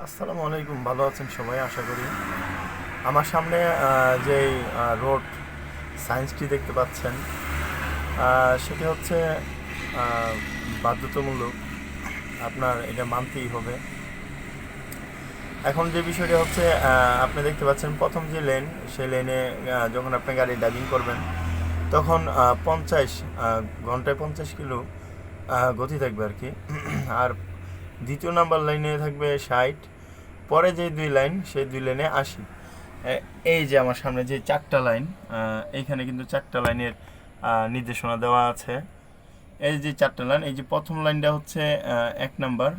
আসসালামু আলাইকুম, ভালো আছেন সবাই আশা করি। আমার সামনে যেই রোড সায়েন্সটি দেখতে পাচ্ছেন, সেটি হচ্ছে আহ, বাধ্যতামূলক, আপনার এটা মানতেই হবে। এখন যে বিষয়টা হচ্ছে, আপনি দেখতে পাচ্ছেন প্রথম যে লেন, সেই লেনে যখন আপনি গাড়ি ড্রাইভিং করবেন তখন 50 ঘন্টায় 50 কিলো গতি থাকবে আর কি। আর দ্বিতীয় নাম্বার লাইনে থাকবে 60। পরে যে দুই লাইন, সেই দুই লাইনে 80। এই যে আমার সামনে যে চারটা লাইন, এইখানে কিন্তু চারটা লাইনের নির্দেশনা দেওয়া আছে। এই যে চারটা লাইন, এই যে প্রথম লাইনটা হচ্ছে 1 নাম্বার,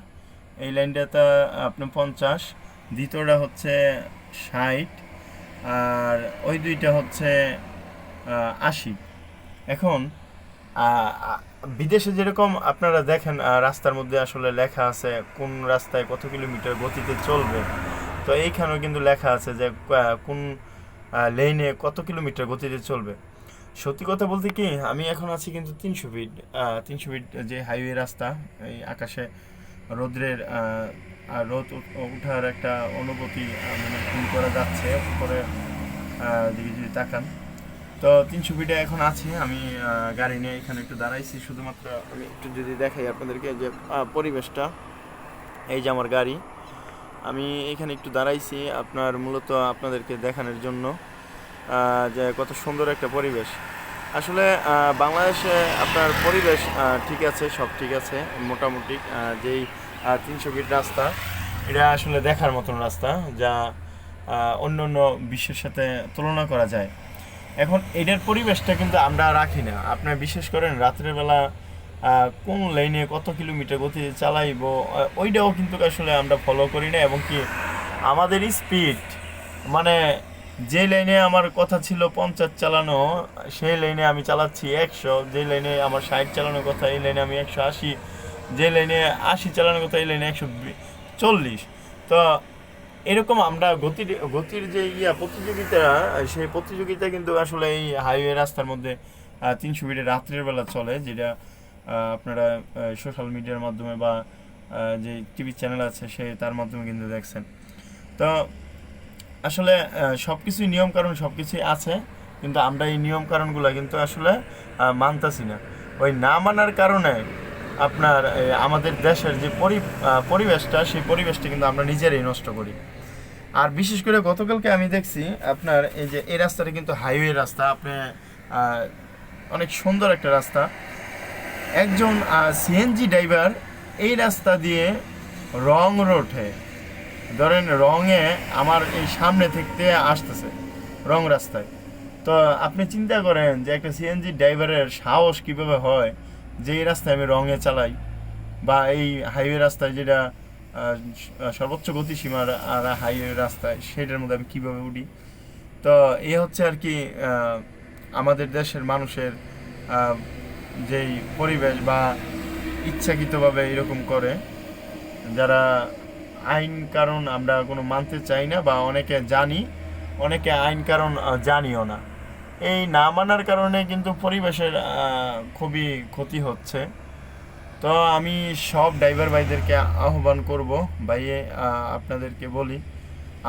এই লাইনটাতে আপনি 50, দ্বিতীয়টা হচ্ছে 60, আর ওই দুইটা হচ্ছে 80। এখন বিদেশে যেরকম আপনারা দেখেন, রাস্তার মধ্যে আসলে লেখা আছে কোন রাস্তায় কত কিলোমিটার গতিতে চলবে। তো এইখানেও কিন্তু লেখা আছে যে কোন লেনে কত কিলোমিটার গতিতে চলবে। সত্যি কথা বলতে কি, আমি এখন আছি কিন্তু 300 ফিট, 300 ফিট যে হাইওয়ে রাস্তা। এই আকাশে রোদ্রের রোদ ওঠার একটা অনুভূতি মানে ফিল করা যাচ্ছে উপরে দিকে যদি তাকান। তো 300 ফিটে এখন আছি আমি, গাড়ি নিয়ে এখানে একটু দাঁড়াইছি শুধুমাত্র। আমি একটু যদি দেখাই আপনাদেরকে যে পরিবেশটা, এই যে আমার গাড়ি, আমি এখানে একটু দাঁড়াইছি আপনার মূলত আপনাদেরকে দেখানোর জন্য যে কত সুন্দর একটা পরিবেশ। আসলে বাংলাদেশে আপনার পরিবেশ ঠিক আছে, সব ঠিক আছে মোটামুটি। যেই 300 ফিট রাস্তা, এটা আসলে দেখার মতন রাস্তা, যা অন্য অন্য বিশ্বের সাথে তুলনা করা যায়। এখন এটার পরিবেশটা কিন্তু আমরা রাখি না। আপনার বিশেষ করেন রাত্রের বেলা কোন লাইনে কত কিলোমিটার গতি চালাইবো, ওইটাও কিন্তু আসলে আমরা ফলো করি না। এবং কি আমাদের স্পিড, মানে যে লাইনে আমার কথা ছিল 50 চালানো, সেই লাইনে আমি চালাচ্ছি 100। যে লাইনে আমার 60 চালানোর কথা, এই লাইনে আমি 180। যে লাইনে 80 চালানোর কথা, এই লাইনে 140। তো এরকম আমরা গতির গতির যে প্রতিযোগিতা, সেই প্রতিযোগিতা কিন্তু আসলে এই হাইওয়ে রাস্তার মধ্যে 300 ফিটে রাত্রের বেলা চলে, যেটা আপনারা সোশ্যাল মিডিয়ার মাধ্যমে বা যে টিভি চ্যানেল আছে সে তার মাধ্যমে কিন্তু দেখছেন। তো আসলে সব কিছুই নিয়মকানুন সব কিছুই আছে, কিন্তু আমরা এই নিয়মকানুনগুলো কিন্তু আসলে মানতাছি না। ওই না মানার কারণে আপনার আমাদের দেশের যে পরিবেশটা, সেই পরিবেশটা কিন্তু আমরা নিজেরাই নষ্ট করি। আর বিশেষ করে গতকালকে আমি দেখছি আপনার এই যে এই রাস্তাটা কিন্তু হাইওয়ে রাস্তা, আপনি অনেক সুন্দর একটা রাস্তা। একজন সিএনজি ড্রাইভার এই রাস্তা দিয়ে রং রোডে, ধরেন রঙে আমার এই সামনে থেকে আসতেছে রং রাস্তায়। তো আপনি চিন্তা করেন যে একটা সিএনজি ড্রাইভারের সাহস কিভাবে হয় যে এই রাস্তায় আমি রঙে চালাই, বা এই হাইওয়ে রাস্তায় যেটা সর্বোচ্চ গতিসীমার আর হাইওয়ে রাস্তায়, সেটার মধ্যে আমি কীভাবে উঠি। তো এ হচ্ছে আর কি আমাদের দেশের মানুষের যেই পরিবেশ, বা ইচ্ছাকৃতভাবে এরকম করে, যারা আইন কারণ আমরা কোনো মানতে চাই না, বা অনেকে জানি, অনেকে আইন কারণ জানিও না। এই না মানার কারণে কিন্তু পরিবেশের খুবই ক্ষতি হচ্ছে। তো আমি সব ড্রাইভার ভাইদেরকে আহ্বান করব, ভাইয়ে আপনাদেরকে বলি,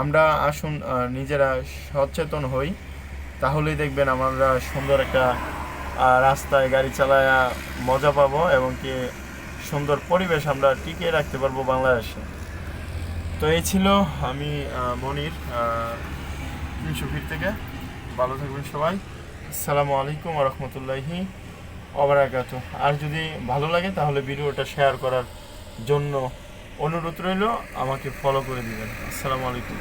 আমরা আসুন নিজেরা সচেতন হই, তাহলেই দেখবেন আমরা সুন্দর একটা রাস্তায় গাড়ি চালায় মজা পাবো, এবং কি সুন্দর পরিবেশ আমরা টিকিয়ে রাখতে পারবো বাংলাদেশে। তো এই ছিল আমি মনির, 300 ফিট থেকে। ভালো থাকবেন সবাই। আসসালামু আলাইকুম রহমতুল্লাহি ওবারাকাতু। আর যদি ভালো লাগে তাহলে ভিডিওটা শেয়ার করার জন্য অনুরোধ রইল, আমাকে ফলো করে দিবেন। আসসালামু আলাইকুম।